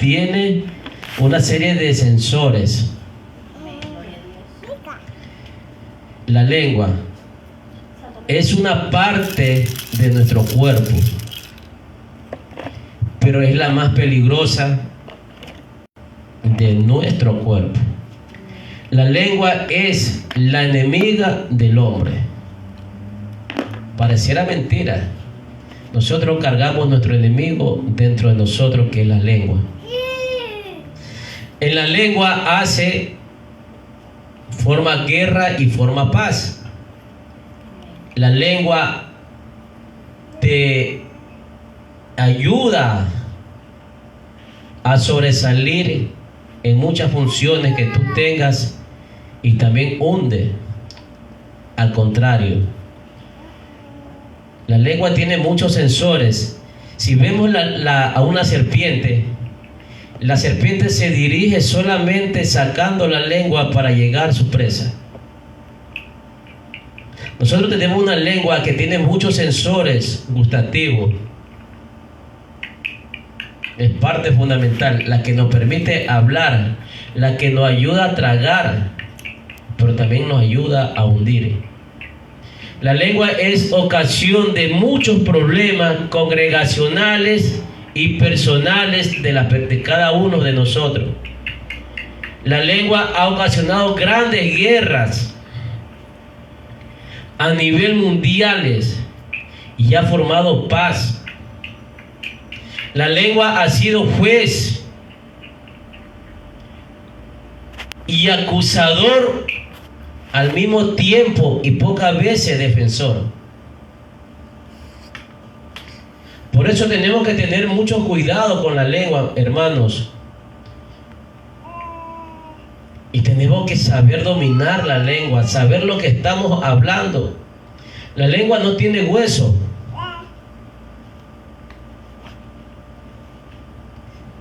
tiene una serie de sensores. La lengua es una parte de nuestro cuerpo, pero es la más peligrosa de nuestro cuerpo. La lengua es la enemiga del hombre. Pareciera mentira. Nosotros cargamos nuestro enemigo dentro de nosotros, que es la lengua. En la lengua forma guerra y forma paz. La lengua te ayuda a sobresalir en muchas funciones que tú tengas, y también hunde. Al contrario, la lengua tiene muchos sensores. Si vemos a una serpiente, la serpiente se dirige solamente sacando la lengua para llegar a su presa. Nosotros tenemos una lengua que tiene muchos sensores gustativos. Es parte fundamental, la que nos permite hablar, la que nos ayuda a tragar, pero también nos ayuda a hundir. La lengua es ocasión de muchos problemas congregacionales y personales de cada uno de nosotros. La lengua ha ocasionado grandes guerras a nivel mundiales y ha formado paz. La lengua ha sido juez y acusador al mismo tiempo, y pocas veces defensor. Por eso tenemos que tener mucho cuidado con la lengua, hermanos. Y tenemos que saber dominar la lengua, saber lo que estamos hablando. La lengua no tiene hueso,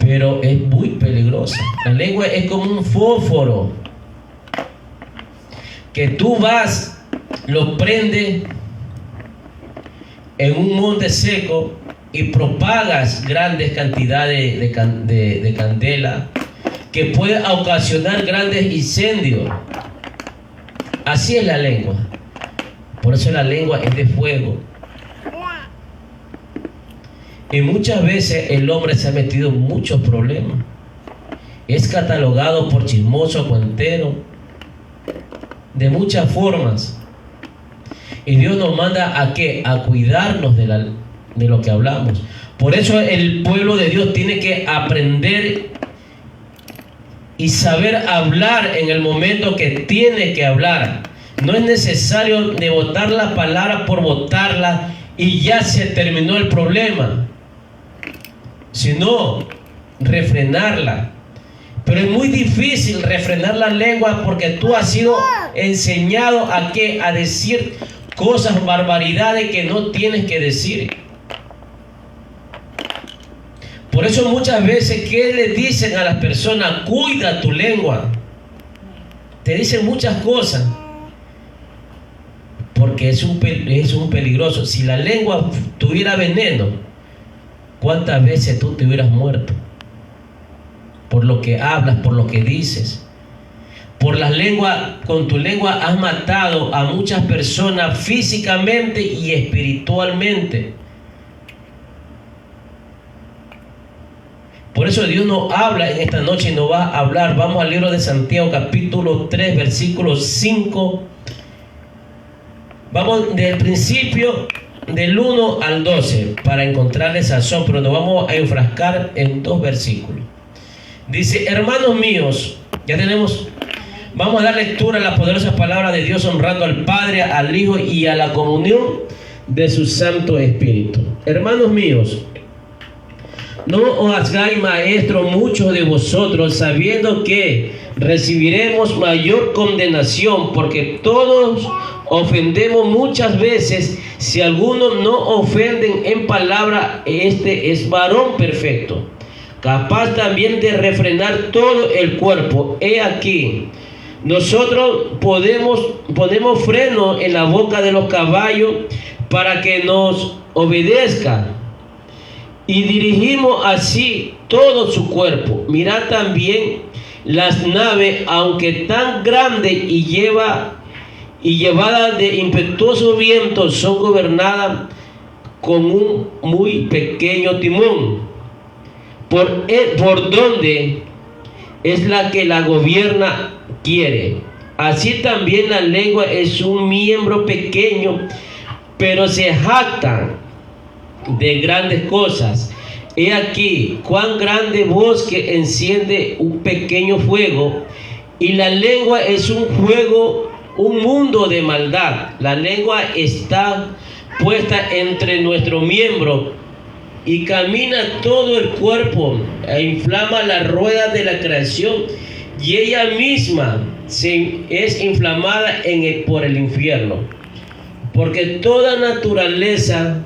pero es muy peligrosa. La lengua es como un fósforo que tú vas, lo prendes en un monte seco y propagas grandes cantidades de candela que puede ocasionar grandes incendios. Así es la lengua. Por eso la lengua es de fuego. Y muchas veces el hombre se ha metido en muchos problemas. Es catalogado por chismoso, cuentero, de muchas formas. Y Dios nos manda ¿a qué? A cuidarnos de lo que hablamos. Por eso el pueblo de Dios tiene que aprender y saber hablar en el momento que tiene que hablar. No es necesario de botar la palabra por botarla y ya se terminó el problema, sino refrenarla. Pero es muy difícil refrenar la lengua, porque tú has sido enseñado a qué, a decir cosas, barbaridades que no tienes que decir. Por eso muchas veces, ¿qué le dicen a las personas? Cuida tu lengua. Te dicen muchas cosas, porque es un peligroso. Si la lengua tuviera veneno, ¿cuántas veces tú te hubieras muerto? Por lo que hablas, por lo que dices. Por las lenguas, con tu lengua has matado a muchas personas físicamente y espiritualmente. Por eso Dios nos habla en esta noche y nos va a hablar. Vamos al libro de Santiago, capítulo 3, versículo 5. Vamos del principio, del 1 al 12, para encontrarle sazón, pero nos vamos a enfrascar en 2 versículos. Dice: hermanos míos, ya tenemos, vamos a dar lectura a la poderosa palabra de Dios, honrando al Padre, al Hijo y a la comunión de su Santo Espíritu. Hermanos míos, no os hagáis maestros muchos de vosotros, sabiendo que recibiremos mayor condenación, porque todos ofendemos muchas veces. Si algunos no ofenden en palabra, este es varón perfecto, capaz también de refrenar todo el cuerpo. He aquí, nosotros ponemos freno en la boca de los caballos para que nos obedezcan, y dirigimos así todo su cuerpo. Mirad también las naves, aunque tan grandes y llevadas de impetuosos vientos, son gobernadas con un muy pequeño timón, por donde es la que la gobierna quiere. Así también la lengua es un miembro pequeño, pero se jacta de grandes cosas. He aquí cuán grande bosque enciende un pequeño fuego, y la lengua es un fuego, un mundo de maldad. La lengua está puesta entre nuestros miembros y camina todo el cuerpo e inflama la rueda de la creación, y ella misma es inflamada por el infierno. Porque toda naturaleza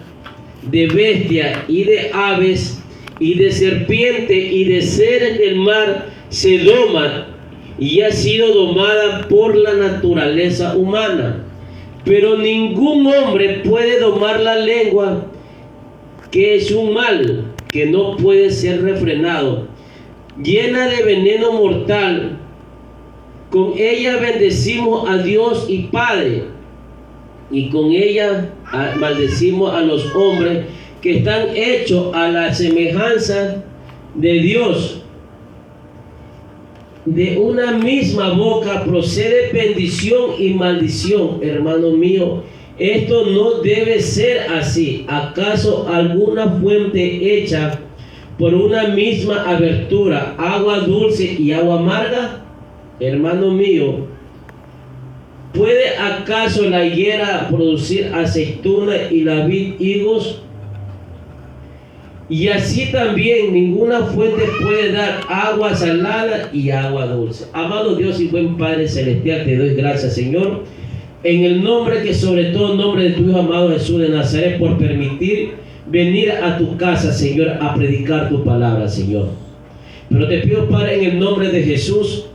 de bestia y de aves y de serpiente y de seres del mar se doma y ha sido domada por la naturaleza humana. Pero ningún hombre puede domar la lengua, que es un mal que no puede ser refrenado, llena de veneno mortal. Con ella bendecimos a Dios y Padre, y con ella maldecimos a los hombres que están hechos a la semejanza de Dios. De una misma boca procede bendición y maldición. Hermano mío, esto no debe ser así. ¿Acaso alguna fuente hecha por una misma abertura, agua dulce y agua amarga? Hermano mío, ¿puede acaso la higuera producir aceituna y la vid higos? Y así también ninguna fuente puede dar agua salada y agua dulce. Amado Dios y buen Padre Celestial, te doy gracias, Señor, en el nombre que sobre todo nombre de tu Hijo amado Jesús de Nazaret, por permitir venir a tu casa, Señor, a predicar tu palabra, Señor. Pero te pido, Padre, en el nombre de Jesús,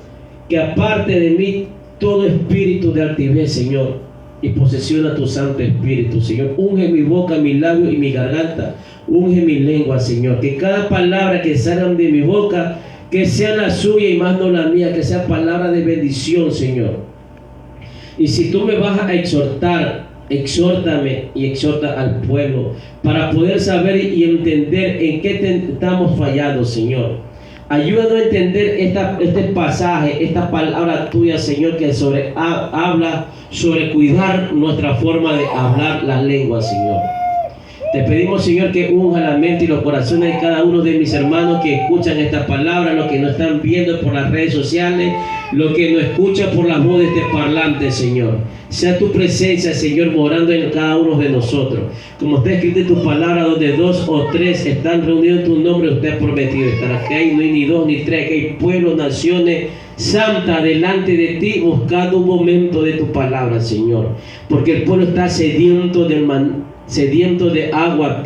que aparte de mí todo espíritu de altivez, Señor, y posesiona tu Santo Espíritu, Señor. Unge mi boca, mi labio y mi garganta. Unge mi lengua, Señor. Que cada palabra que salga de mi boca, que sea la suya y más no la mía, que sea palabra de bendición, Señor. Y si tú me vas a exhortar, exhórtame y exhorta al pueblo para poder saber y entender en qué estamos fallando, Señor. Ayúdanos a entender este pasaje, esta palabra tuya, Señor, que habla sobre cuidar nuestra forma de hablar la lengua, Señor. Te pedimos, Señor, que unja la mente y los corazones de cada uno de mis hermanos que escuchan esta palabra, los que nos están viendo por las redes sociales, los que nos escuchan por la voz de este parlante, Señor. Sea tu presencia, Señor, morando en cada uno de nosotros. Como está escrito en tu palabra, donde 2 o 3 están reunidos en tu nombre, usted ha prometido estar aquí. No hay ni 2 ni 3, que hay pueblos, naciones santas delante de ti, buscando un momento de tu palabra, Señor. Porque el pueblo está sediento de agua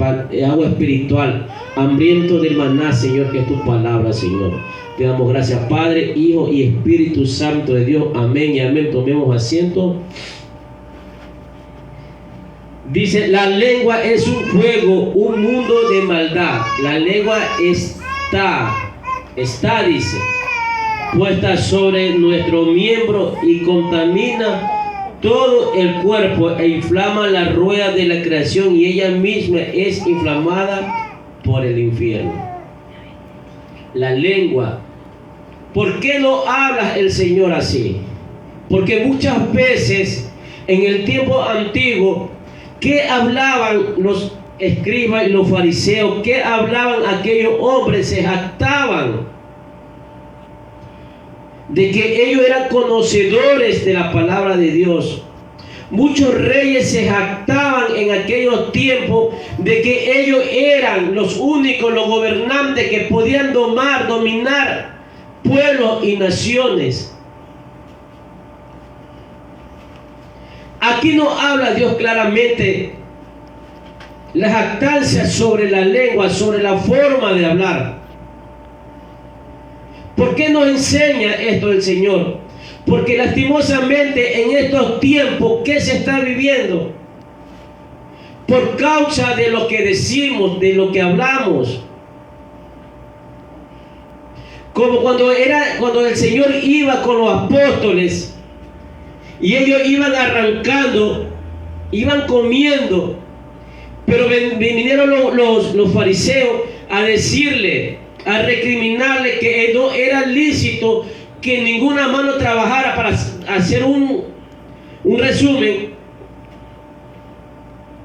espiritual, hambriento del maná, Señor, que es tu palabra, Señor. Te damos gracias, Padre, Hijo y Espíritu Santo de Dios. Amén y amén. Tomemos asiento. Dice, la lengua es un fuego, un mundo de maldad. La lengua está, dice, puesta sobre nuestro miembro y contamina todo el cuerpo e inflama la rueda de la creación, y ella misma es inflamada por el infierno. La lengua. ¿Por qué no habla el Señor así? Porque muchas veces en el tiempo antiguo, ¿qué hablaban los escribas y los fariseos? ¿Qué hablaban aquellos hombres? Se jactaban de que ellos eran conocedores de la palabra de Dios. Muchos reyes se jactaban en aquellos tiempos de que ellos eran los únicos, los gobernantes que podían dominar pueblos y naciones. Aquí no habla Dios claramente la jactancia sobre la lengua, sobre la forma de hablar. ¿Por qué nos enseña esto el Señor? Porque lastimosamente en estos tiempos, ¿qué se está viviendo? por causa de lo que decimos, de lo que hablamos. Como cuando el Señor iba con los apóstoles y ellos iban arrancando, iban comiendo, pero vinieron los fariseos a decirle, a recriminarle que no era lícito que ninguna mano trabajara. Para hacer un resumen,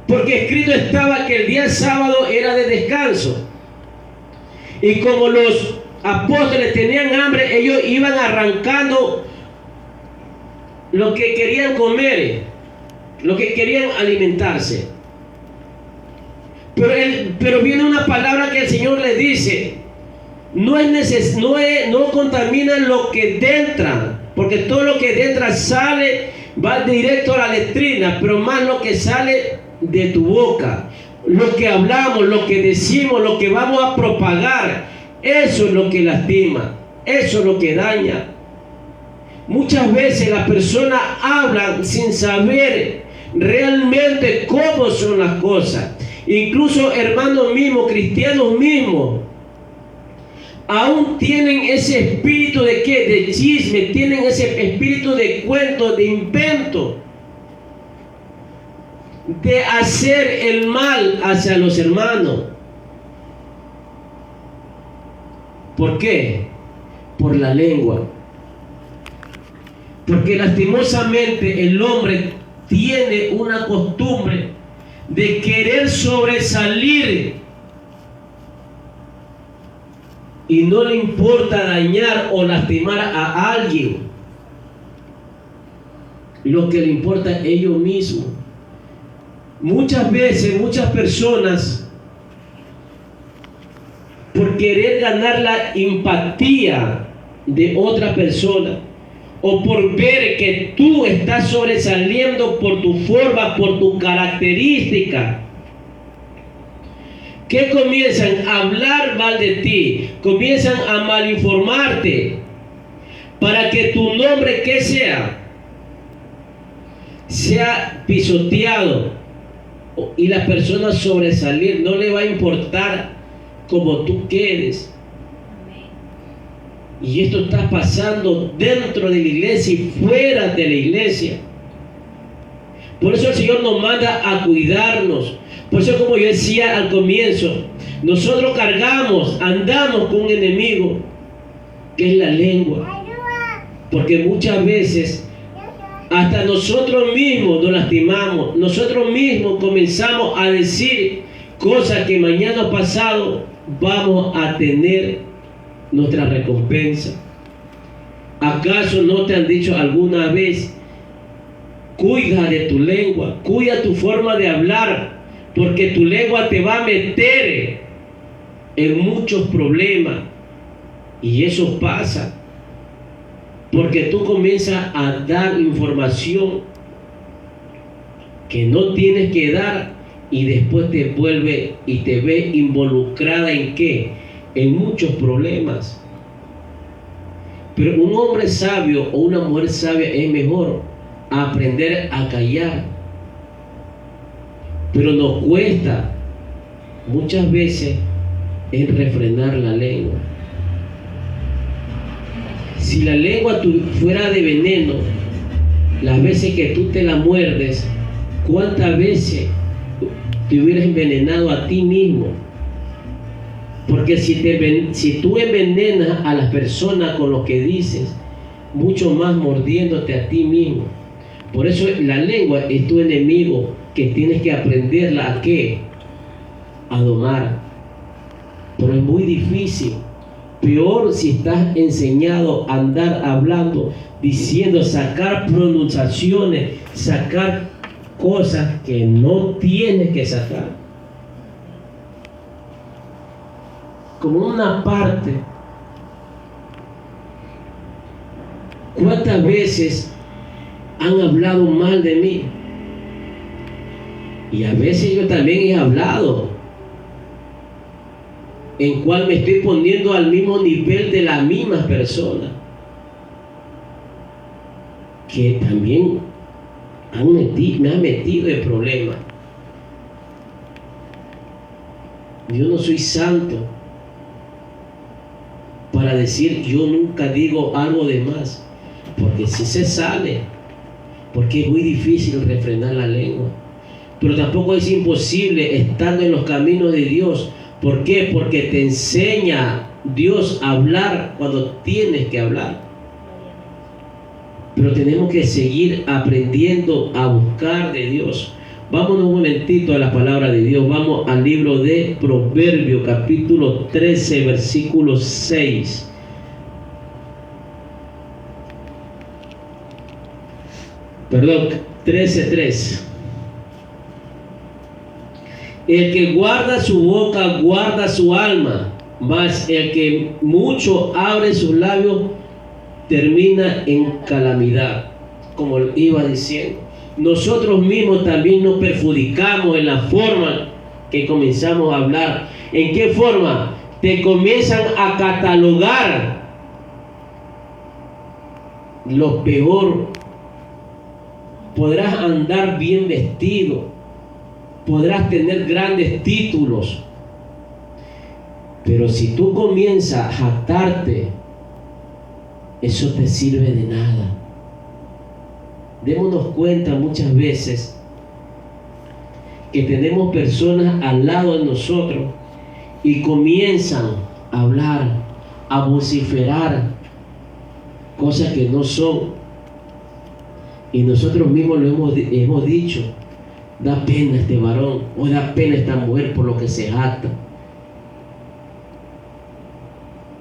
porque escrito estaba que el día sábado era de descanso, y como los apóstoles tenían hambre, ellos iban arrancando lo que querían comer, lo que querían alimentarse. Pero viene una palabra que el Señor le dice: no contamina lo que entra, porque todo lo que entra sale, va directo a la letrina, pero más lo que sale de tu boca, lo que hablamos, lo que decimos, lo que vamos a propagar, eso es lo que lastima, eso es lo que daña. Muchas veces las personas hablan sin saber realmente cómo son las cosas. Incluso hermanos mismos, cristianos mismos, aún tienen ese espíritu de ¿qué? De chisme, tienen ese espíritu de cuento, de invento, de hacer el mal hacia los hermanos. ¿Por qué? Por la lengua. Porque lastimosamente el hombre tiene una costumbre de querer sobresalir y no le importa dañar o lastimar a alguien. Lo que le importa es ellos mismos. Muchas veces, muchas personas, por querer ganar la empatía de otra persona, o por ver que tú estás sobresaliendo por tu forma, por tu característica, que comienzan a hablar mal de ti, comienzan a malinformarte, para que tu nombre, que sea pisoteado y la persona sobresalir. No le va a importar como tú quedes. Y esto está pasando dentro de la iglesia y fuera de la iglesia. Por eso el Señor nos manda a cuidarnos. Por eso, como yo decía al comienzo, nosotros andamos con un enemigo que es la lengua. Porque muchas veces hasta nosotros mismos nos lastimamos. Nosotros mismos comenzamos a decir cosas que mañana pasado vamos a tener nuestra recompensa. ¿Acaso no te han dicho alguna vez: cuida de tu lengua, cuida tu forma de hablar, porque tu lengua te va a meter en muchos problemas? Y eso pasa porque tú comienzas a dar información que no tienes que dar, y después te vuelve y te ve involucrada en ¿qué? En muchos problemas. Pero un hombre sabio o una mujer sabia es mejor aprender a callar. Pero nos cuesta muchas veces en refrenar la lengua. Si la lengua fuera de veneno, las veces que tú te la muerdes, ¿cuántas veces te hubieras envenenado a ti mismo? Porque si tú envenenas a las personas con lo que dices, mucho más mordiéndote a ti mismo. Por eso la lengua es tu enemigo, que tienes que aprenderla ¿a qué? A domar. Pero es muy difícil. Peor si estás enseñado a andar hablando, diciendo, sacar pronunciaciones, sacar cosas que no tienes que sacar. Como una parte. ¿Cuántas veces han hablado mal de mí? Y a veces yo también he hablado, en cual me estoy poniendo al mismo nivel de las mismas personas que también me han metido en problemas. Yo no soy santo para decir yo nunca digo algo de más, porque si se sale, porque es muy difícil refrenar la lengua, pero tampoco es imposible estando en los caminos de Dios. ¿Por qué? Porque te enseña Dios a hablar cuando tienes que hablar, pero tenemos que seguir aprendiendo a buscar de Dios. Vámonos un momentito a la palabra de Dios. Vamos al libro de Proverbios, capítulo 13, versículo 6. Perdón, 13:3. El que guarda su boca, guarda su alma, mas el que mucho abre sus labios, termina en calamidad. Como iba diciendo, nosotros mismos también nos perjudicamos en la forma que comenzamos a hablar. ¿En qué forma? Te comienzan a catalogar lo peor. Podrás andar bien vestido, podrás tener grandes títulos, pero si tú comienzas a jactarte, eso te sirve de nada. Démonos cuenta muchas veces que tenemos personas al lado de nosotros y comienzan a hablar, a vociferar cosas que no son, y nosotros mismos lo hemos dicho: da pena este varón, o da pena esta mujer por lo que se jacta.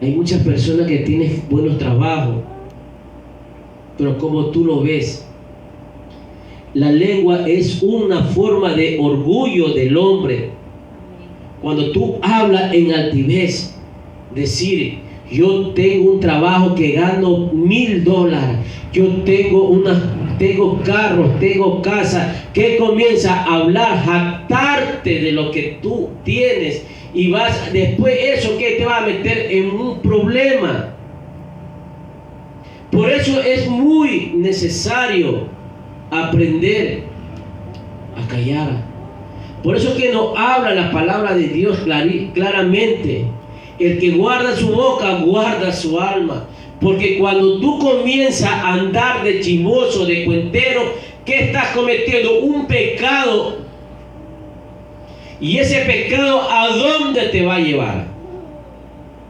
Hay muchas personas que tienen buenos trabajos, pero como tú lo ves, la lengua es una forma de orgullo del hombre. Cuando tú hablas en altivez, decir: yo tengo un trabajo que gano $1,000, yo tengo carros, tengo casa, que comienza a hablar, jactarte de lo que tú tienes, y vas después, eso que te va a meter en un problema. Por eso es muy necesario aprender a callar. Por eso que nos habla la palabra de Dios claramente: el que guarda su boca, guarda su alma. Porque cuando tú comienzas a andar de chismoso, de cuentero, ¿qué estás cometiendo? Un pecado. Y ese pecado, ¿a dónde te va a llevar?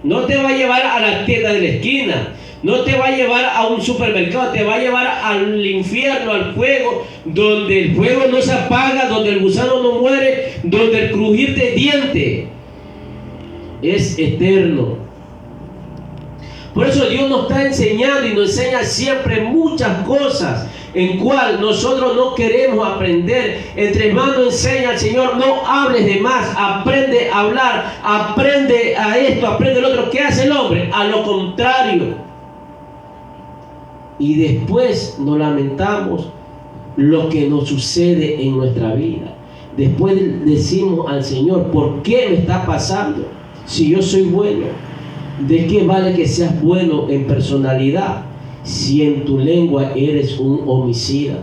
No te va a llevar a la tienda de la esquina, no te va a llevar a un supermercado, te va a llevar al infierno, al fuego, donde el fuego no se apaga, donde el gusano no muere, donde el crujir de dientes es eterno. Por eso Dios nos está enseñando y nos enseña siempre muchas cosas en cual nosotros no queremos aprender. Entre más nos enseña el Señor: no hables de más, aprende a hablar, aprende a esto, aprende el otro. ¿Qué hace el hombre? A lo contrario. Y después nos lamentamos lo que nos sucede en nuestra vida. Después decimos al Señor: ¿por qué me está pasando si yo soy bueno? ¿De qué vale que seas bueno en personalidad si en tu lengua eres un homicida?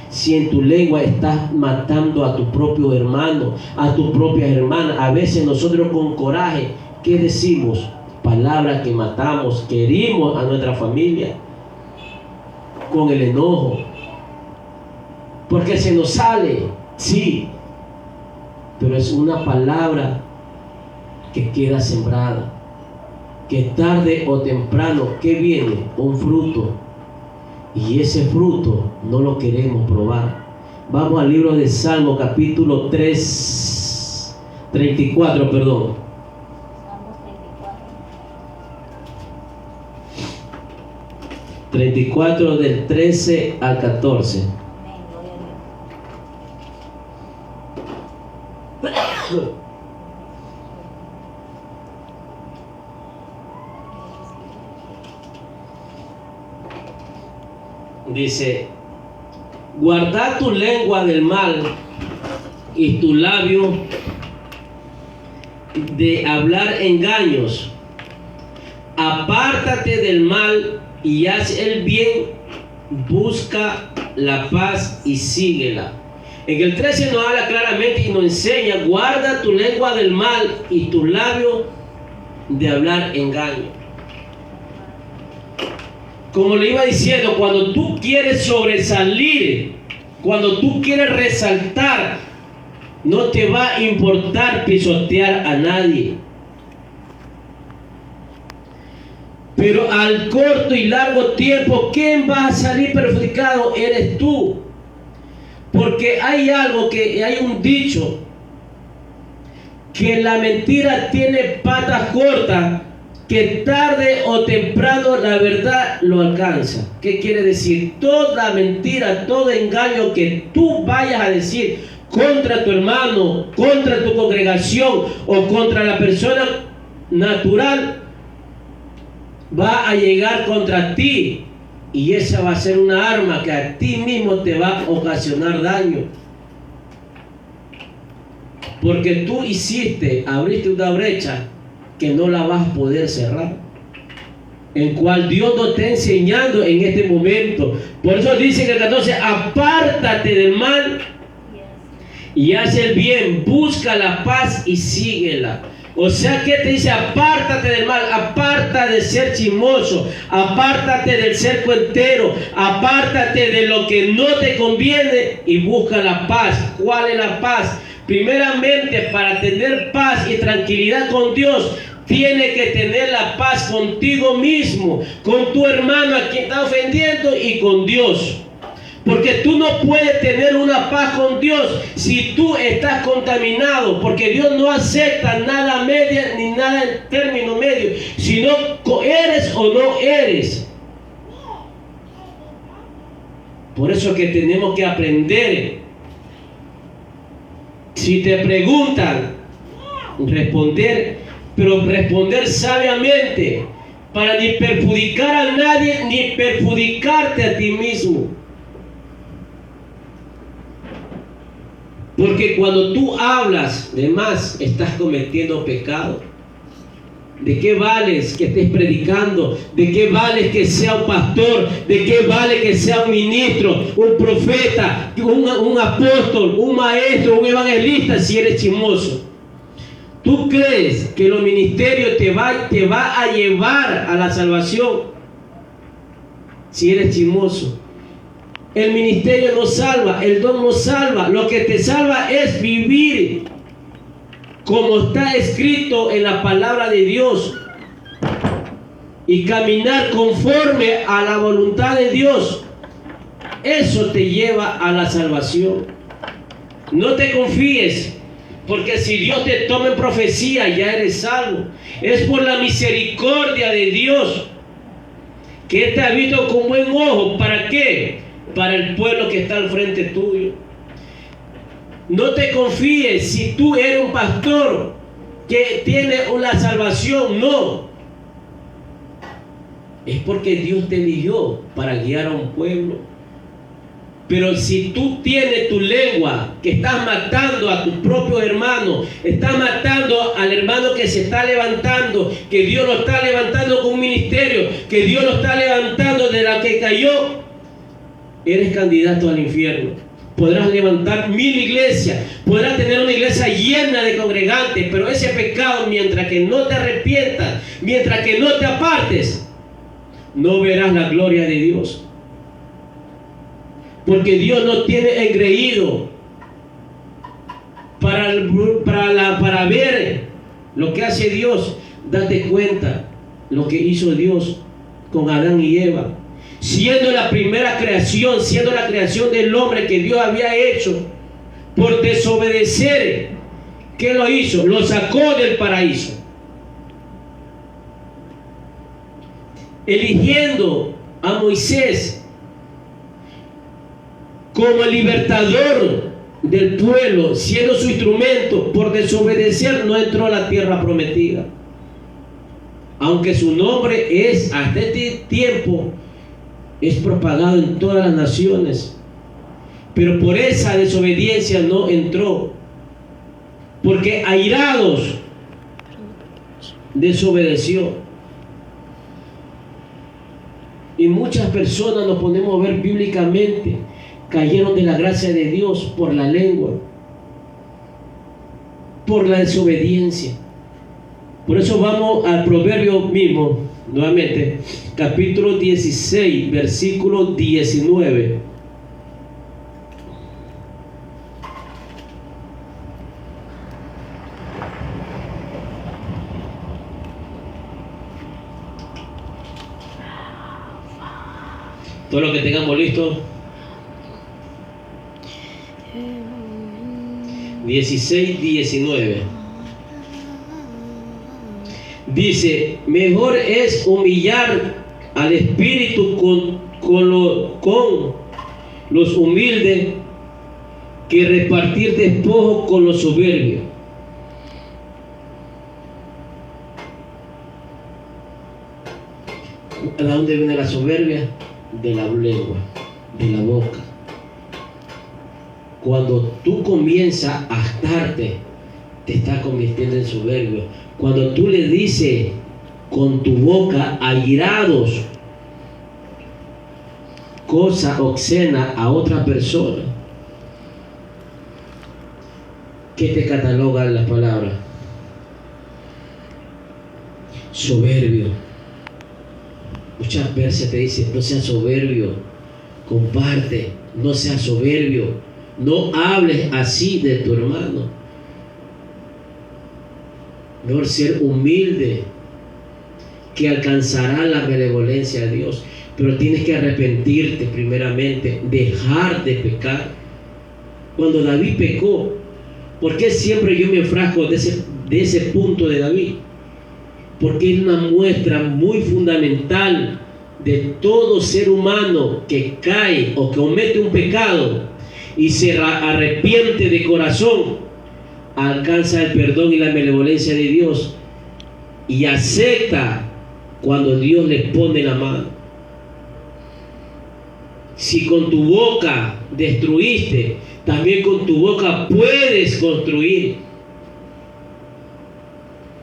Si en tu lengua estás matando a tu propio hermano, a tu propia hermana. A veces nosotros con coraje, ¿qué decimos? Palabras que matamos, que herimos a nuestra familia con el enojo, porque se nos sale, sí, pero es una palabra que queda sembrada, que tarde o temprano, ¿qué viene? Un fruto, y ese fruto no lo queremos probar. Vamos al libro de Salmo, capítulo 34, perdón. 34 del 13 al 14. Dice: guarda tu lengua del mal y tu labio de hablar engaños. Apártate del mal y haz el bien, busca la paz y síguela. En el 13 nos habla claramente y nos enseña: guarda tu lengua del mal y tus labios de hablar engaño. Como le iba diciendo, cuando tú quieres sobresalir, cuando tú quieres resaltar, no te va a importar pisotear a nadie. Pero al corto y largo tiempo, ¿quién va a salir perjudicado? Eres tú. Porque hay un dicho, que la mentira tiene patas cortas, que tarde o temprano la verdad lo alcanza. ¿Qué quiere decir? Toda mentira, todo engaño que tú vayas a decir contra tu hermano, contra tu congregación o contra la persona natural, va a llegar contra ti, y esa va a ser una arma que a ti mismo te va a ocasionar daño. Porque tú abriste una brecha que no la vas a poder cerrar, en cual Dios nos está enseñando en este momento. Por eso dice en el 14: apártate del mal y haz el bien, busca la paz y síguela. O sea, que te dice: apártate del mal, apártate de ser chismoso, apártate del ser cuentero, apártate de lo que no te conviene y busca la paz. ¿Cuál es la paz? Primeramente, para tener paz y tranquilidad con Dios, tienes que tener la paz contigo mismo, con tu hermano a quien está ofendiendo y con Dios. Porque tú no puedes tener una paz con Dios si tú estás contaminado, porque Dios no acepta nada media ni nada en término medio, sino eres o no eres. Por eso que tenemos que aprender. Si te preguntan, responder, pero responder sabiamente, para ni perjudicar a nadie ni perjudicarte a ti mismo. Porque cuando tú hablas de más, estás cometiendo pecado. ¿De qué vales que estés predicando? ¿De qué vale que sea un pastor? ¿De qué vale que sea un ministro, un profeta, un apóstol, un maestro, un evangelista si eres chismoso? ¿Tú crees que los ministerios te va a llevar a la salvación si eres chismoso? El ministerio no salva, el don no salva. Lo que te salva es vivir como está escrito en la palabra de Dios y caminar conforme a la voluntad de Dios. Eso te lleva a la salvación. No te confíes, porque si Dios te toma en profecía, ya eres salvo. Es por la misericordia de Dios que te ha visto con buen ojo. ¿Para qué? Para el pueblo que está al frente tuyo. No te confíes si tú eres un pastor que tiene una salvación. No. Es porque Dios te eligió para guiar a un pueblo. Pero si tú tienes tu lengua que estás matando a tu propio hermano, estás matando al hermano que se está levantando, que Dios lo está levantando con un ministerio, que Dios lo está levantando de la que cayó, eres candidato al infierno. Podrás levantar 1000 iglesias, podrás tener una iglesia llena de congregantes, pero ese pecado, mientras que no te arrepientas, mientras que no te apartes, no verás la gloria de Dios. Porque Dios no tiene engreído para ver lo que hace Dios. Date cuenta lo que hizo Dios con Adán y Eva. Siendo la primera creación, siendo la creación del hombre que Dios había hecho, por desobedecer, ¿qué lo hizo? Lo sacó del paraíso. Eligiendo a Moisés como el libertador del pueblo, siendo su instrumento, por desobedecer no entró a la tierra prometida. Aunque su nombre es, hasta este tiempo, es propagado en todas las naciones, pero por esa desobediencia no entró, porque airados desobedeció. Y muchas personas nos ponemos a ver bíblicamente, cayeron de la gracia de Dios por la lengua, por la desobediencia. Por eso vamos al proverbio mismo, nuevamente, capítulo 16, versículo 19. Todo lo que tengamos listo. 16, 19. Dice: mejor es humillar al espíritu con los humildes que repartir despojo con los soberbios. ¿De dónde viene la soberbia? De la lengua, de la boca. Cuando tú comienzas a hartarte, te estás convirtiendo en soberbio. Cuando tú le dices con tu boca airados cosa obscena a otra persona, ¿qué te cataloga la palabra? Soberbio. Muchas veces te dice: no seas soberbio, comparte, no seas soberbio, no hables así de tu hermano. Mejor ser humilde, que alcanzará la benevolencia de Dios. Pero tienes que arrepentirte primeramente, dejar de pecar. Cuando David pecó, ¿por qué siempre yo me enfrasco de ese punto de David? Porque es una muestra muy fundamental de todo ser humano que cae o que comete un pecado y se arrepiente de corazón, alcanza el perdón y la benevolencia de Dios y acepta cuando Dios le pone la mano. Si con tu boca destruiste, también con tu boca puedes construir.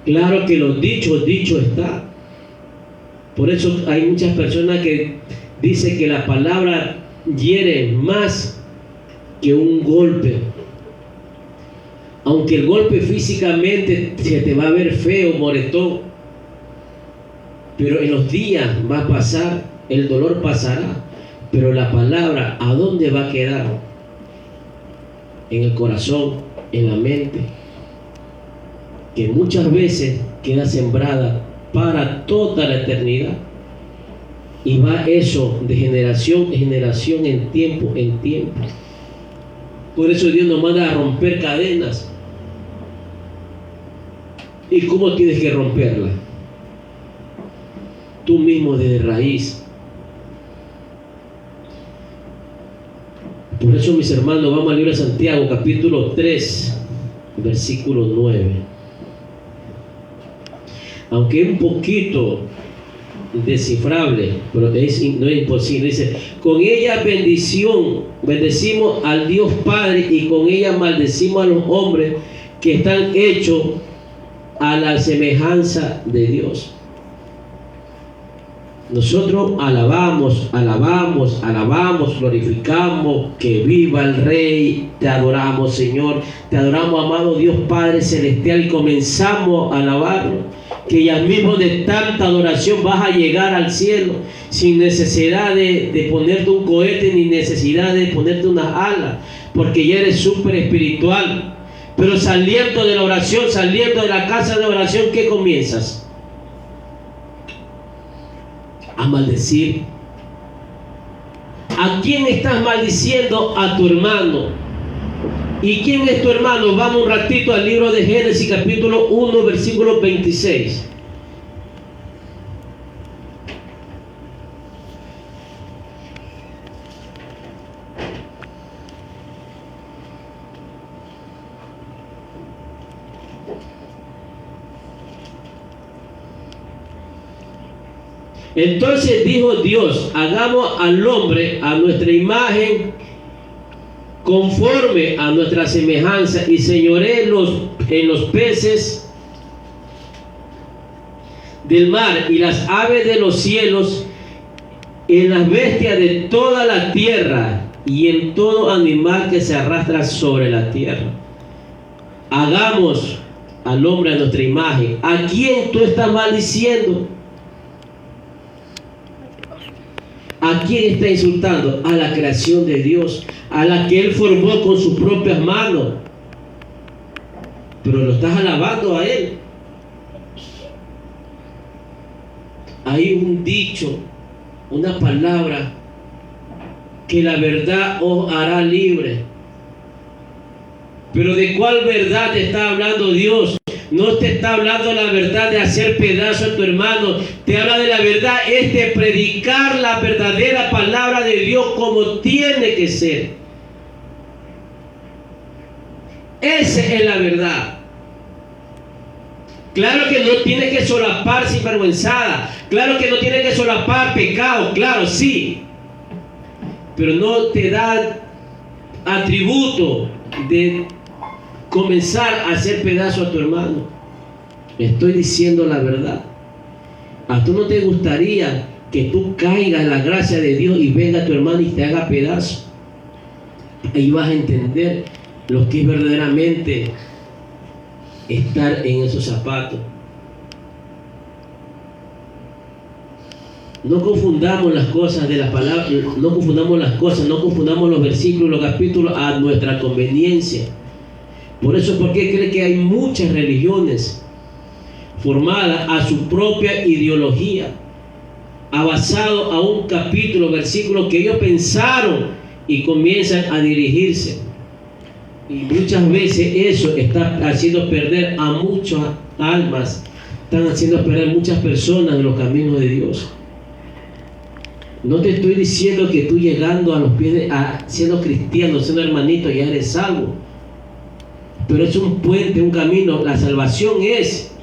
Claro que lo dicho está. Por eso hay muchas personas que dicen que la palabra hiere más que un golpe. Aunque el golpe físicamente se te va a ver feo, moretón, pero en los días va a pasar, el dolor pasará, pero la palabra, ¿a dónde va a quedar? En el corazón, en la mente, que muchas veces queda sembrada para toda la eternidad, y va eso de generación en generación, en tiempo en tiempo. Por eso Dios nos manda a romper cadenas. ¿Y cómo tienes que romperla? Tú mismo desde raíz. Por eso, mis hermanos, vamos al libro de Santiago, capítulo 3, versículo 9. Aunque es un poquito indescifrable, pero no es imposible. Dice: con ella bendecimos al Dios Padre, y con ella maldecimos a los hombres que están hechos a la semejanza de Dios. Nosotros alabamos, glorificamos, que viva el Rey, te adoramos, Señor, te adoramos, amado Dios Padre Celestial, y comenzamos a alabarlo, que ya mismo de tanta adoración vas a llegar al cielo, sin necesidad de ponerte un cohete, ni necesidad de ponerte unas alas, porque ya eres súper espiritual. Pero saliendo de la oración, saliendo de la casa de oración, ¿qué comienzas? A maldecir. ¿A quién estás maldiciendo? A tu hermano. ¿Y quién es tu hermano? Vamos un ratito al libro de Génesis, capítulo 1, versículo 26. Entonces dijo Dios: hagamos al hombre a nuestra imagen, conforme a nuestra semejanza, y señoree en los peces del mar, y las aves de los cielos, y en las bestias de toda la tierra, y en todo animal que se arrastra sobre la tierra. Hagamos al hombre a nuestra imagen. ¿A quién tú estás maldiciendo? ¿A quién está insultando? A la creación de Dios, a la que Él formó con sus propias manos. Pero lo estás alabando a Él. Hay un dicho, una palabra, que la verdad os hará libre. Pero ¿de cuál verdad te está hablando Dios? No te está hablando la verdad de hacer pedazo a tu hermano. Te habla de la verdad, es de predicar la verdadera palabra de Dios como tiene que ser. Esa es la verdad. Claro que no tiene que solapar sinvergüenzada. Claro que no tiene que solapar pecado. Claro, sí. Pero no te da atributo de comenzar a hacer pedazo a tu hermano. Estoy diciendo la verdad. ¿A tú no te gustaría que tú caigas en la gracia de Dios y venga tu hermano y te haga pedazo? Ahí vas a entender lo que es verdaderamente estar en esos zapatos. No confundamos las cosas de las palabras, no confundamos las cosas, no confundamos los versículos, los capítulos a nuestra conveniencia. Por eso, ¿por qué cree que hay muchas religiones formadas a su propia ideología, basado a un capítulo, versículo que ellos pensaron y comienzan a dirigirse? Y muchas veces eso está haciendo perder a muchas almas, están haciendo perder muchas personas en los caminos de Dios. No te estoy diciendo que tú llegando a los pies, siendo cristiano, siendo hermanito, ya eres salvo. Pero es un puente, un camino. La salvación es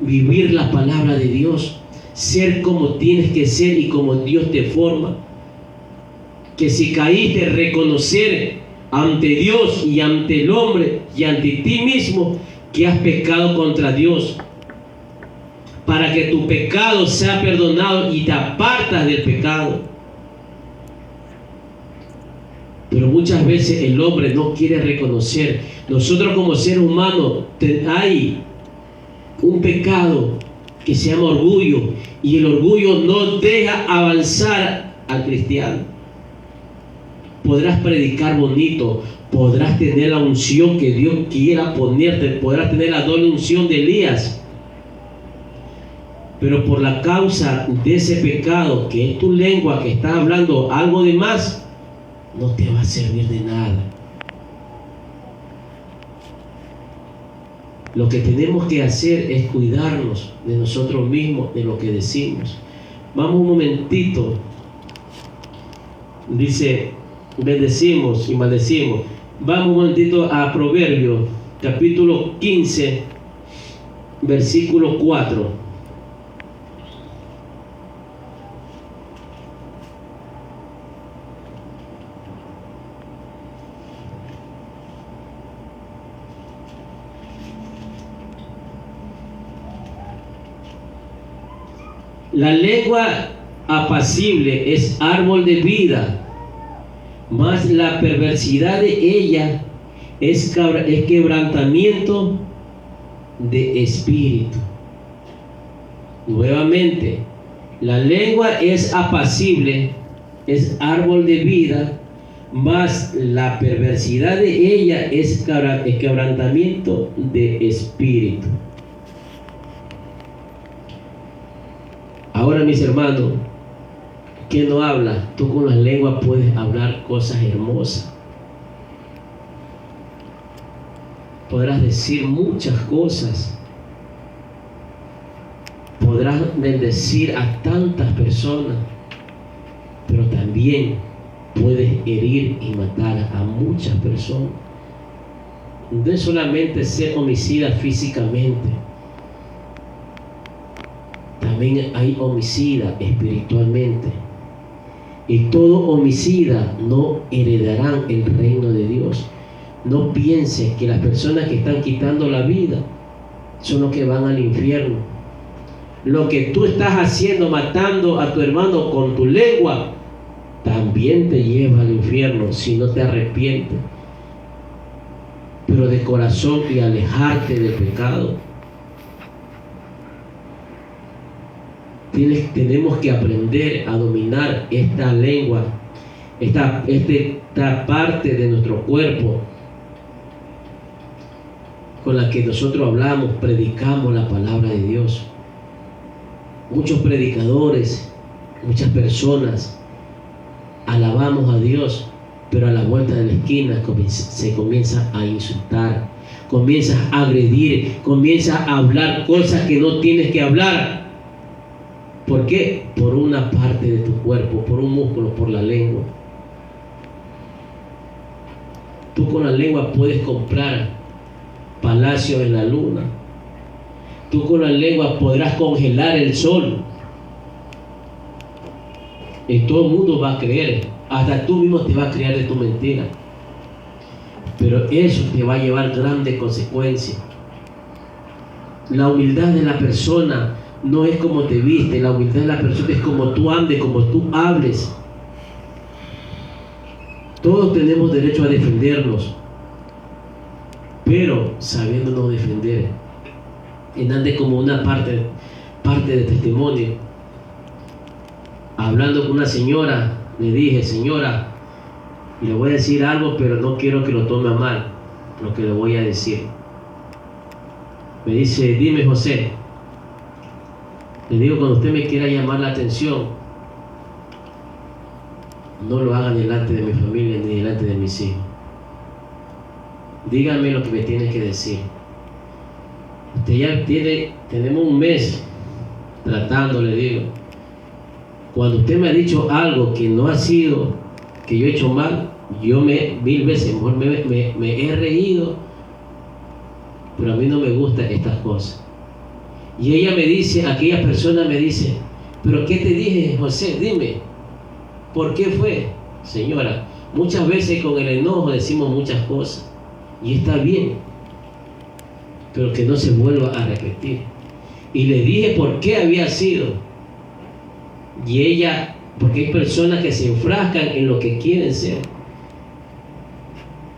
vivir la palabra de Dios, ser como tienes que ser y como Dios te forma. Que si caíste, reconocer ante Dios y ante el hombre y ante ti mismo que has pecado contra Dios, para que tu pecado sea perdonado y te apartas del pecado. Pero muchas veces el hombre no quiere reconocer. Nosotros como seres humanos hay un pecado que se llama orgullo, y el orgullo no deja avanzar al cristiano. Podrás predicar bonito, podrás tener la unción que Dios quiera ponerte, podrás tener la doble unción de Elías, pero por la causa de ese pecado que es tu lengua que está hablando algo de más, no te va a servir de nada. Lo que tenemos que hacer es cuidarnos de nosotros mismos, de lo que decimos. Vamos un momentito. Dice, bendecimos y maldecimos. Vamos un momentito a Proverbios, capítulo 15, versículo 4. La lengua apacible es árbol de vida, mas la perversidad de ella es quebrantamiento de espíritu. Nuevamente, la lengua es apacible, es árbol de vida, mas la perversidad de ella es quebrantamiento de espíritu. Ahora, mis hermanos, ¿quién no habla? Tú con la lengua puedes hablar cosas hermosas. Podrás decir muchas cosas. Podrás bendecir a tantas personas. Pero también puedes herir y matar a muchas personas. No es solamente ser homicida físicamente. También hay homicida espiritualmente. Y todo homicida no heredarán el reino de Dios. No pienses que las personas que están quitando la vida son los que van al infierno. Lo que tú estás haciendo, matando a tu hermano con tu lengua, también te lleva al infierno si no te arrepientes. Pero de corazón y alejarte del pecado. Tenemos que aprender a dominar esta lengua, esta parte de nuestro cuerpo con la que nosotros hablamos, predicamos la palabra de Dios. Muchos predicadores, muchas personas alabamos a Dios, pero a la vuelta de la esquina se comienza a insultar, comienzas a agredir, comienzas a hablar cosas que no tienes que hablar. ¿Por qué? Por una parte de tu cuerpo, por un músculo, por la lengua. Tú con la lengua puedes comprar palacios en la luna. Tú con la lengua podrás congelar el sol. Y todo el mundo va a creer. Hasta tú mismo te vas a creer de tu mentira. Pero eso te va a llevar grandes consecuencias. La humildad de la persona no es como te viste, la humildad de la persona es como tú andes, como tú hables. Todos tenemos derecho a defendernos, pero sabiéndonos defender. En ande como una parte de testimonio. Hablando con una señora, le dije: señora, y le voy a decir algo, pero no quiero que lo tome a mal, lo que le voy a decir. Me dice: dime, José. Le digo: cuando usted me quiera llamar la atención, no lo haga delante de mi familia ni delante de mis hijos. Dígame lo que me tiene que decir. Usted ya tenemos un mes tratando, le digo. Cuando usted me ha dicho algo que no ha sido, que yo he hecho mal, yo mil veces mejor me he reído, pero a mí no me gustan estas cosas. Y ella me dice, aquella persona me dice: ¿pero qué te dije, José? Dime, ¿por qué fue? Señora, muchas veces con el enojo decimos muchas cosas, y está bien, pero que no se vuelva a repetir. Y le dije por qué había sido. Y ella, porque hay personas que se enfrascan en lo que quieren ser.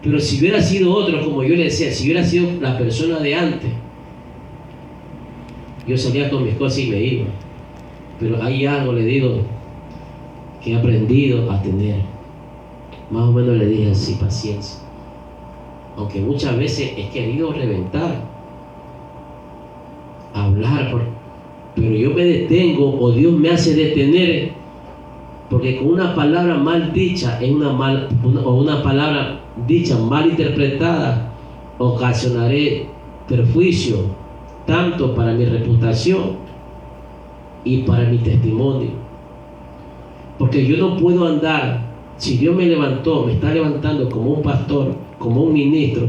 Pero si hubiera sido otro, como yo le decía, si hubiera sido la persona de antes, yo salía con mis cosas y me iba. Pero hay algo, le digo, que he aprendido a tener. Más o menos le dije así: paciencia. Aunque muchas veces he querido reventar, hablar, pero yo me detengo, o Dios me hace detener, porque con una palabra mal dicha, una palabra dicha mal interpretada, ocasionaré perjuicio tanto para mi reputación y para mi testimonio. Porque yo no puedo andar, si Dios me está levantando como un pastor, como un ministro,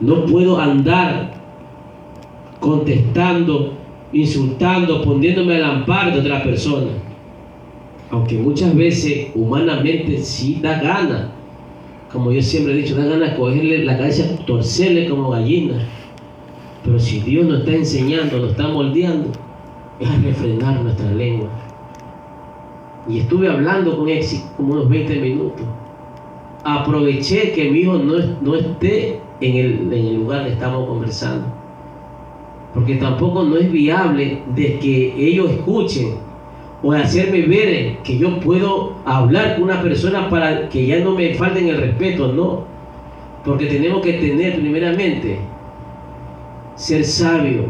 no puedo andar contestando, insultando, poniéndome al amparo de otra persona. Aunque muchas veces humanamente sí da gana, como yo siempre he dicho, da gana cogerle la cabeza, torcerle como gallina. Pero si Dios nos está enseñando, nos está moldeando, es a refrenar nuestra lengua. Y estuve hablando con él como unos 20 minutos. Aproveché que mi hijo no esté en el lugar que estamos conversando, porque tampoco no es viable de que ellos escuchen o hacerme ver que yo puedo hablar con una persona para que ya no me falten el respeto. No, porque tenemos que tener primeramente ser sabio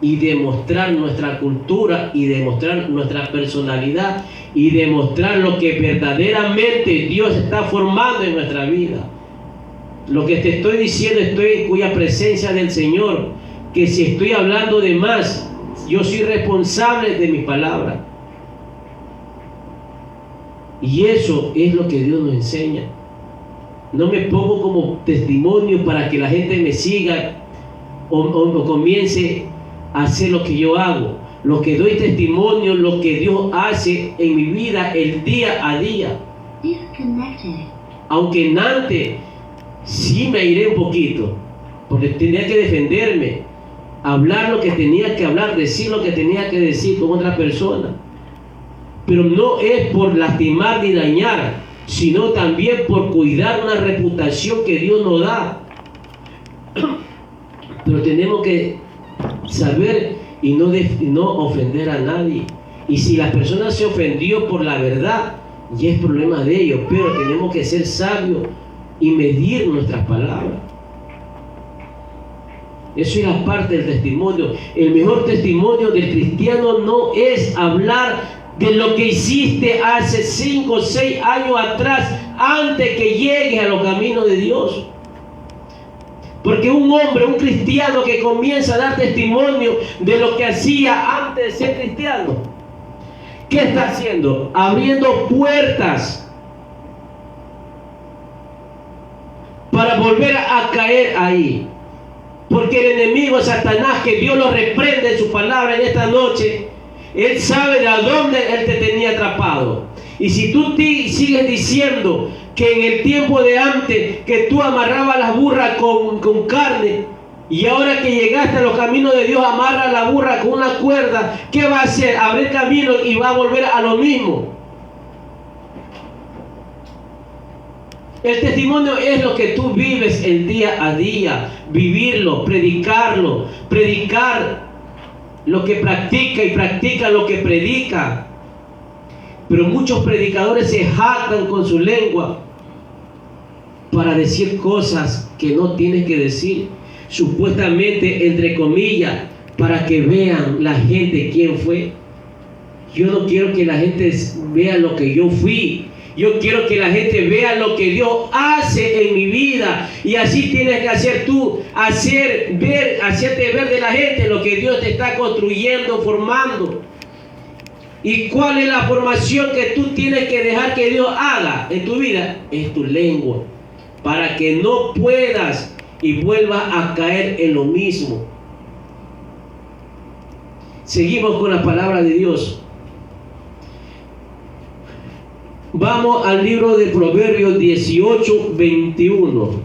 y demostrar nuestra cultura y demostrar nuestra personalidad y demostrar lo que verdaderamente Dios está formando en nuestra vida. Lo que te estoy diciendo, estoy en cuya presencia del Señor, que si estoy hablando de más, yo soy responsable de mis palabras. Y eso es lo que Dios nos enseña. No me pongo como testimonio para que la gente me siga o comience a hacer lo que yo hago. Lo que doy testimonio, lo que Dios hace en mi vida el día a día. Aunque antes sí me iré un poquito, porque tenía que defenderme, hablar lo que tenía que hablar, decir lo que tenía que decir con otra persona. pero no es por lastimar ni dañar, sino también por cuidar una reputación que Dios nos da. Pero tenemos que saber y no ofender a nadie. Y si la persona se ofendió por la verdad, ya es problema de ellos, pero tenemos que ser sabios y medir nuestras palabras. Eso es la parte del testimonio. El mejor testimonio del cristiano no es hablar de lo que hiciste hace 5 o 6 años atrás, antes que llegues a los caminos de Dios. Porque un hombre, un cristiano que comienza a dar testimonio de lo que hacía antes de ser cristiano, ¿qué está haciendo? Abriendo puertas para volver a caer ahí. Porque el enemigo Satanás, que Dios lo reprende en su palabra en esta noche, él sabe de a dónde él te tenía atrapado. Y si tú sigues diciendo que en el tiempo de antes, que tú amarrabas las burras con carne, y ahora que llegaste a los caminos de Dios, amarra la burra con una cuerda, ¿qué va a hacer? Abrir camino y va a volver a lo mismo. El testimonio es lo que tú vives el día a día, vivirlo, predicarlo, predicar lo que practica y practica lo que predica. Pero muchos predicadores se jactan con su lengua para decir cosas que no tienen que decir, supuestamente, entre comillas, para que vean la gente quién fue. Yo no quiero que la gente vea lo que yo fui. Yo quiero que la gente vea lo que Dios hace en mi vida. Y así tienes que hacer tú, hacerte ver de la gente lo que Dios te está construyendo, formando. ¿Y cuál es la formación que tú tienes que dejar que Dios haga en tu vida? Es tu lengua. Para que no puedas y vuelvas a caer en lo mismo. Seguimos con la palabra de Dios. Vamos al libro de Proverbios 18, 21.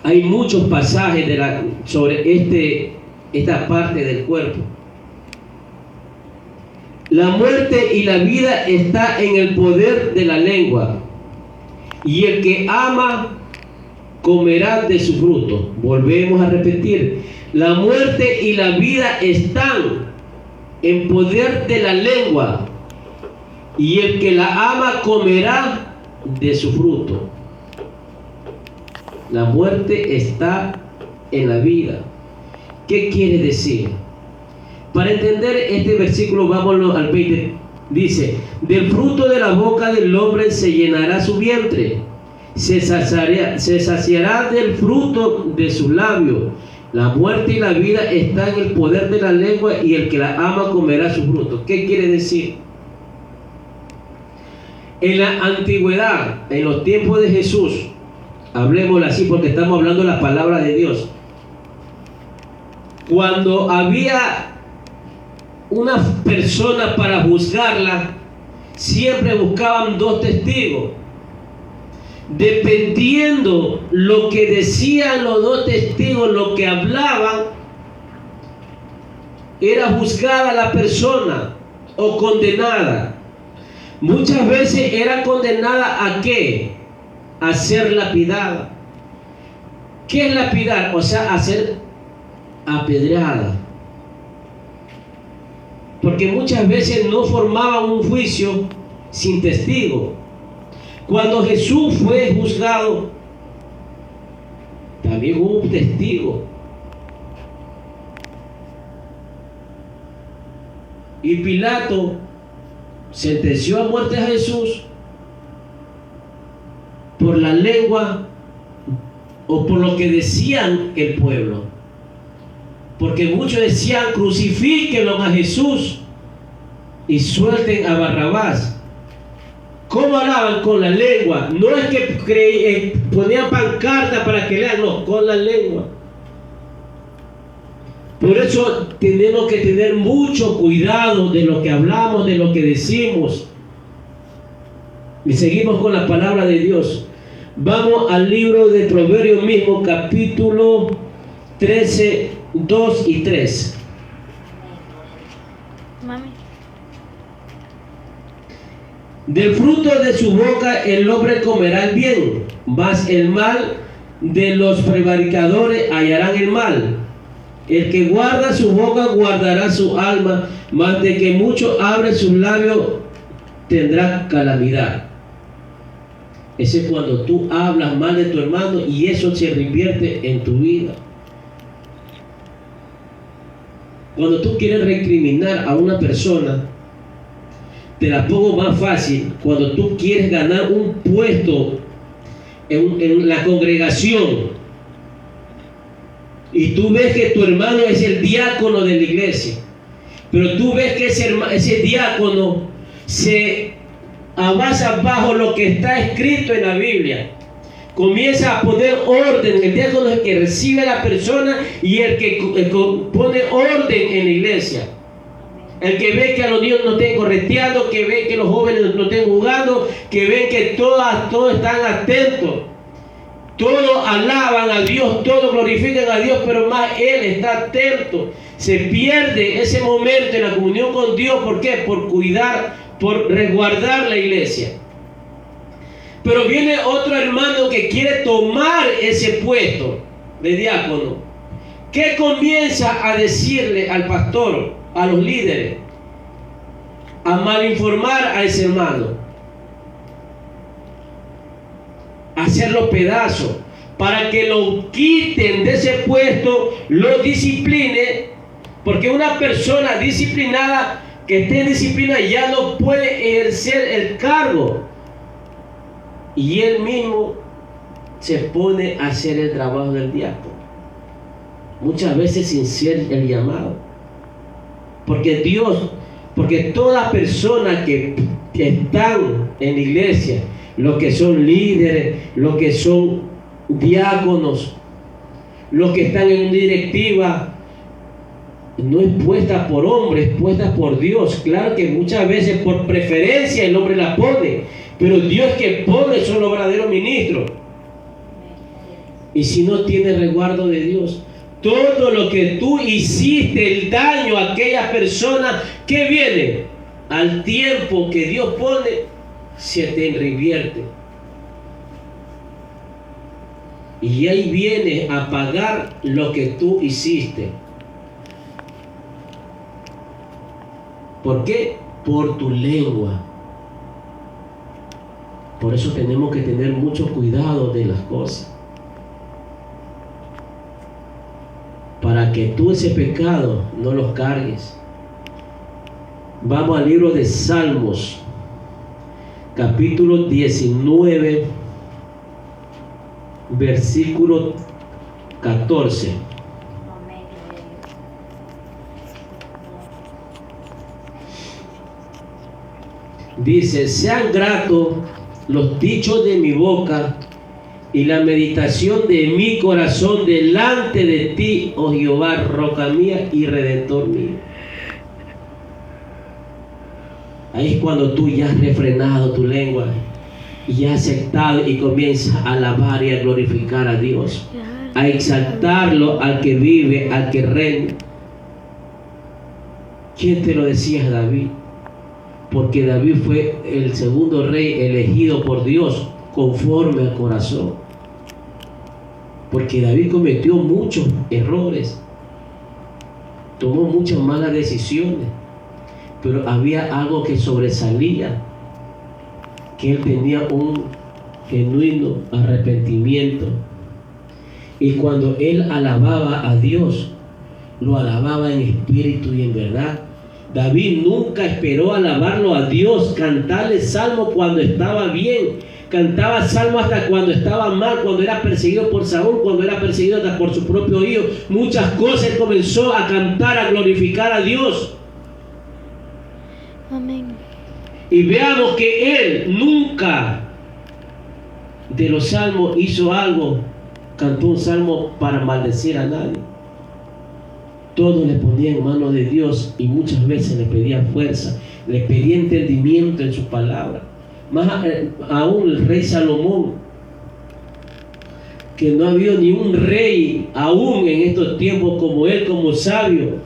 Hay muchos pasajes sobre esta parte del cuerpo. La muerte y la vida está en el poder de la lengua, y el que ama comerá de su fruto. Volvemos a repetir: la muerte y la vida están en poder de la lengua, y el que la ama comerá de su fruto. La muerte está en la vida. ¿Qué quiere decir? Para entender este versículo, vámonos al 20. Dice: del fruto de la boca del hombre se llenará su vientre, se saciará del fruto de sus labios. La muerte y la vida están en el poder de la lengua, y el que la ama comerá su fruto. ¿Qué quiere decir? En la antigüedad, en los tiempos de Jesús, hablemoslo así porque estamos hablando de la palabra de Dios. Cuando había una persona para juzgarla, siempre buscaban 2 testigos. Dependiendo lo que decían los 2 testigos, lo que hablaban, era juzgada la persona o condenada. Muchas veces era condenada ¿a qué? A ser lapidada. ¿Qué es lapidar? O sea, a ser apedreada. Porque muchas veces no formaban un juicio sin testigo. Cuando Jesús fue juzgado, también hubo un testigo. Y Pilato sentenció a muerte a Jesús por la lengua o por lo que decían el pueblo. Porque muchos decían: crucifíquenlo a Jesús y suelten a Barrabás. ¿Cómo hablaban? Con la lengua. No es que ponían pancarta para que lean, no, con la lengua. Por eso tenemos que tener mucho cuidado de lo que hablamos, de lo que decimos. Y seguimos con la palabra de Dios. Vamos al libro de Proverbios mismo, capítulo 13, 2 y 3. Mami. Del fruto de su boca el hombre comerá el bien, mas el mal de los prevaricadores hallarán el mal. El que guarda su boca guardará su alma, mas de que mucho abre sus labios tendrá calamidad. Ese es cuando tú hablas mal de tu hermano y eso se revierte en tu vida. Cuando tú quieres recriminar a una persona, te la pongo más fácil. Cuando tú quieres ganar un puesto en la congregación y tú ves que tu hermano es el diácono de la iglesia, pero tú ves que ese diácono se avasa bajo lo que está escrito en la Biblia, comienza a poner orden. El diácono es el que recibe a la persona y el que pone orden en la iglesia. El que ve que a los niños no estén correteando, que ve que los jóvenes no estén jugando, que ven que todos están atentos, todos alaban a Dios, todos glorifican a Dios, pero más Él está atento. Se pierde ese momento en la comunión con Dios. ¿Por qué? Por cuidar, por resguardar la iglesia. Pero viene otro hermano que quiere tomar ese puesto de diácono. ¿Qué comienza a decirle al pastor, a los líderes? A malinformar a ese hermano, a hacerlo pedazos, para que lo quiten de ese puesto, lo discipline, porque una persona disciplinada que esté en disciplina ya no puede ejercer el cargo, y él mismo se pone a hacer el trabajo del diácono, muchas veces sin ser el llamado. Porque todas personas que están en la iglesia, los que son líderes, los que son diáconos, los que están en una directiva, no es puesta por hombres, es puesta por Dios. Claro que muchas veces por preferencia el hombre la pone, pero Dios que pone son los verdaderos ministros. Y si no tiene resguardo de Dios, todo lo que tú hiciste, el daño a aquella persona, que viene al tiempo que Dios pone, se te revierte. Y ahí viene a pagar lo que tú hiciste. ¿Por qué? Por tu lengua. Por eso tenemos que tener mucho cuidado de las cosas, para que tú ese pecado no los cargues. Vamos al libro de Salmos, capítulo 19, versículo 14. Dice: sean gratos los dichos de mi boca y la meditación de mi corazón delante de ti, oh Jehová, roca mía y redentor mío. Ahí es cuando tú ya has refrenado tu lengua y has aceptado y comienzas a alabar y a glorificar a Dios, a exaltarlo, al que vive, al que reina. ¿Quién te lo decía? David. Porque David fue el segundo rey elegido por Dios conforme al corazón. Porque David cometió muchos errores, tomó muchas malas decisiones, pero había algo que sobresalía, que él tenía un genuino arrepentimiento. Y cuando él alababa a Dios, lo alababa en espíritu y en verdad. David nunca esperó alabarlo a Dios, cantarle salmo cuando estaba bien, cantaba salmo hasta cuando estaba mal, cuando era perseguido por Saúl, cuando era perseguido hasta por su propio hijo. Muchas cosas comenzó a cantar, a glorificar a Dios. Amén. Y veamos que él nunca de los salmos hizo algo, cantó un salmo para maldecir a nadie. Todo le ponía en manos de Dios y muchas veces le pedía fuerza, le pedía entendimiento en su palabra. Más aún el rey Salomón, que no había ni un rey aún en estos tiempos como él, como sabio.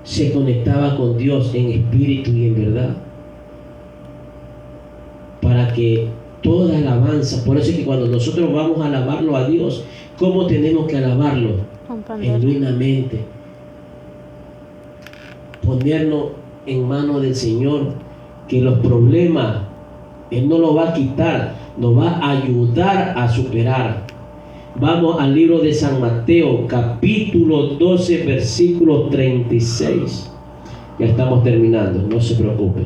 se conectaba con Dios en espíritu y en verdad. Para que toda alabanza, por eso es que cuando nosotros vamos a alabarlo a Dios, ¿cómo tenemos que alabarlo? Genuinamente. Ponernos en manos del Señor, que los problemas Él no los va a quitar, nos va a ayudar a superar. Vamos al libro de San Mateo, capítulo 12, versículo 36. Ya estamos terminando, no se preocupen.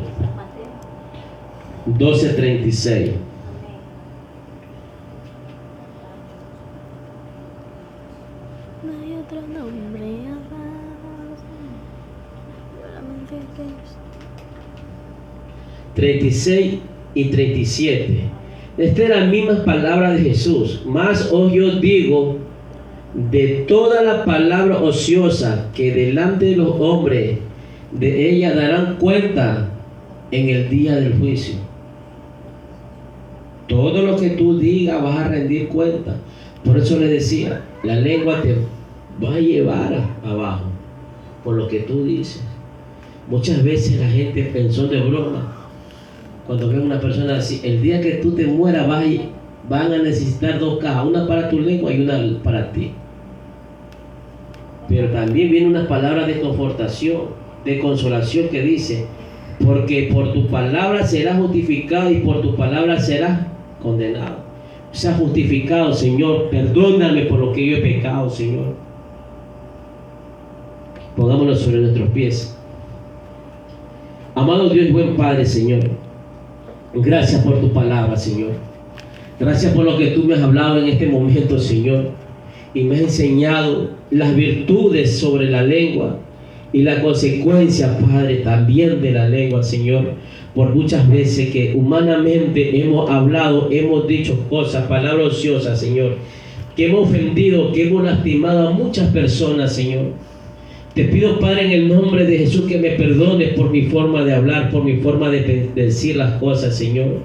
12:36. No hay otro nombre amado, solamente Cristo. 36 y 37. Estas eran las mismas palabras de Jesús. Mas os yo digo, de toda la palabra ociosa que delante de los hombres, de ella darán cuenta en el día del juicio. Todo lo que tú digas vas a rendir cuenta. Por eso le decía, la lengua te va a llevar abajo por lo que tú dices. Muchas veces la gente pensó de broma. Cuando ven una persona así, el día que tú te mueras van a necesitar 2 cajas, una para tu lengua y una para ti. Pero también viene una palabra de confortación, de consolación que dice, porque por tu palabra serás justificado y por tu palabra serás condenado. O sea, justificado, Señor, perdóname por lo que yo he pecado, Señor. Pongámonos sobre nuestros pies. Amado Dios y buen Padre, Señor, gracias por tu palabra, Señor. Gracias por lo que tú me has hablado en este momento, Señor. Y me has enseñado las virtudes sobre la lengua y la consecuencia, Padre, también de la lengua, Señor. Por muchas veces que humanamente hemos hablado, hemos dicho cosas, palabras ociosas, Señor, que hemos ofendido, que hemos lastimado a muchas personas, Señor. Te pido, Padre, en el nombre de Jesús, que me perdones por mi forma de hablar, por mi forma de decir las cosas, Señor.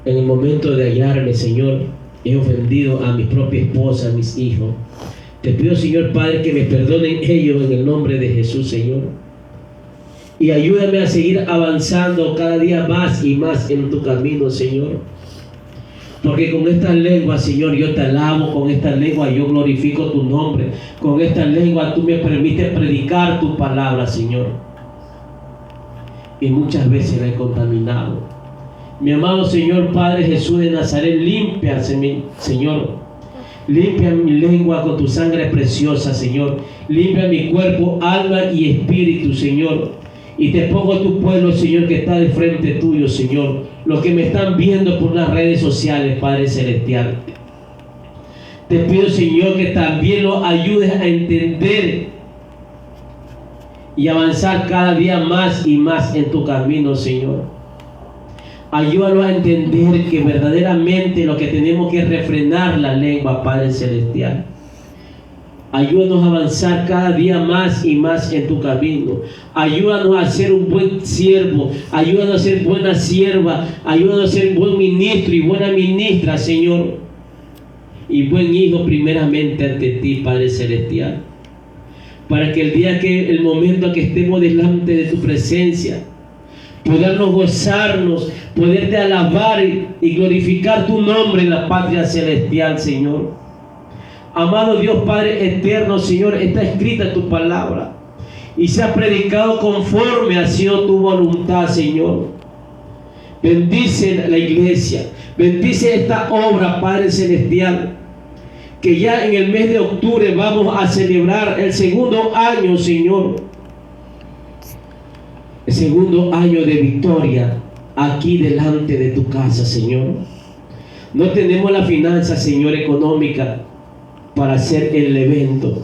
En el momento de hallarme, Señor, he ofendido a mi propia esposa, a mis hijos. Te pido, Señor Padre, que me perdonen ellos en el nombre de Jesús, Señor. Y ayúdame a seguir avanzando cada día más y más en tu camino, Señor. Porque con esta lengua, Señor, yo te alabo, con esta lengua yo glorifico tu nombre. Con esta lengua tú me permites predicar tu palabra, Señor. Y muchas veces la he contaminado. Mi amado Señor Padre Jesús de Nazaret, limpia, Señor. Limpia mi lengua con tu sangre preciosa, Señor. Limpia mi cuerpo, alma y espíritu, Señor. Y te pongo tu pueblo, Señor, que está de frente tuyo, Señor. Los que me están viendo por las redes sociales, Padre Celestial. Te pido, Señor, que también los ayudes a entender y avanzar cada día más y más en tu camino, Señor. Ayúdanos a entender que verdaderamente lo que tenemos que es refrenar la lengua, Padre Celestial. Ayúdanos a avanzar cada día más y más en tu camino. Ayúdanos a ser un buen siervo. Ayúdanos a ser buena sierva. Ayúdanos a ser buen ministro y buena ministra, Señor. Y buen hijo primeramente ante ti, Padre Celestial. Para que el momento que estemos delante de tu presencia, podernos gozarnos, poderte alabar y glorificar tu nombre en la patria celestial, Señor. Amado Dios Padre eterno, Señor, está escrita tu palabra y se ha predicado conforme ha sido tu voluntad, Señor. Bendice la iglesia, bendice esta obra, Padre Celestial, que ya en el mes de octubre vamos a celebrar el 2º año, Señor. El 2º año de victoria aquí delante de tu casa, Señor. No tenemos la finanza, Señor, económica para hacer el evento,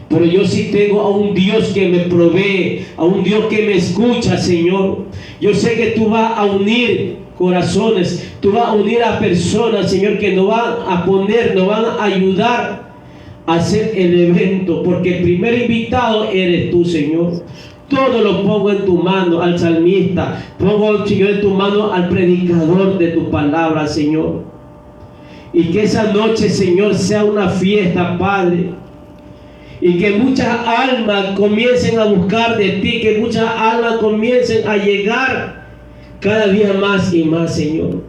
pero yo sí tengo a un Dios que me provee, a un Dios que me escucha, Señor. Yo sé que tú vas a unir corazones, tú vas a unir a personas, Señor, que nos van a poner, nos van a ayudar a hacer el evento, porque el primer invitado eres tú, Señor. Todo lo pongo en tu mano, al salmista, pongo, Señor, en tu mano al predicador de tu palabra, Señor. Y que esa noche, Señor, sea una fiesta, Padre. y que muchas almas comiencen a buscar de ti, que muchas almas comiencen a llegar cada día más y más, Señor.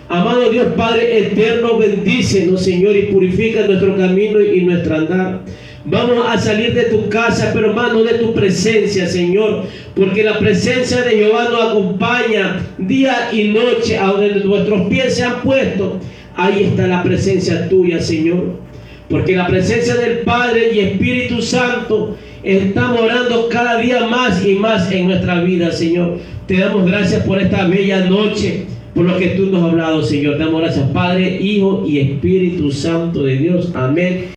Amado Dios Padre eterno, bendícenos, Señor, y purifica nuestro camino y nuestro andar. Vamos a salir de tu casa, pero hermano, de tu presencia, Señor, porque la presencia de Jehová nos acompaña día y noche, a donde nuestros pies se han puesto. Ahí está la presencia tuya, Señor, porque la presencia del Padre y Espíritu Santo está morando cada día más y más en nuestra vida, Señor. Te damos gracias por esta bella noche, por lo que tú nos has hablado, Señor. Te damos gracias, Padre, Hijo y Espíritu Santo de Dios. Amén.